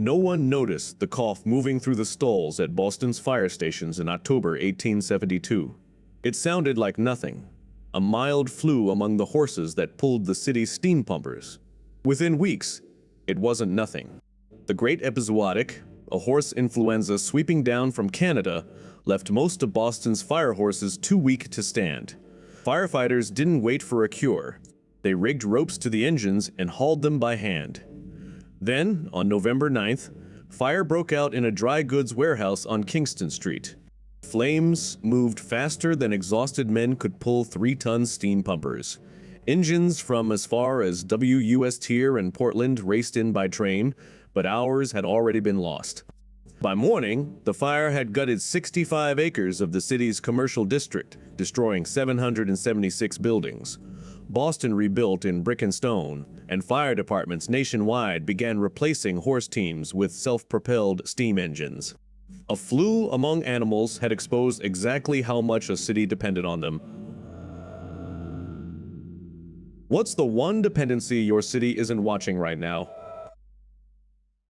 No one noticed the cough moving through the stalls at Boston's fire stations in October 1872. It sounded like nothing, a mild flu among the horses that pulled the city's steam pumpers. Within weeks, it wasn't nothing. The Great Epizootic, a horse influenza sweeping down from Canada, left most of Boston's fire horses too weak to stand. Firefighters didn't wait for a cure. They rigged ropes to the engines and hauled them by hand. Then, on November 9th, fire broke out in a dry goods warehouse on Kingston Street. Flames moved faster than exhausted men could pull 3-ton steam pumpers. Engines from as far as WUS Tier and Portland raced in by train, but hours had already been lost. By morning, the fire had gutted 65 acres of the city's commercial district, destroying 776 buildings. Boston rebuilt in brick and stone, and fire departments nationwide began replacing horse teams with self-propelled steam engines. A flu among animals had exposed exactly how much a city depended on them. What's the one dependency your city isn't watching right now?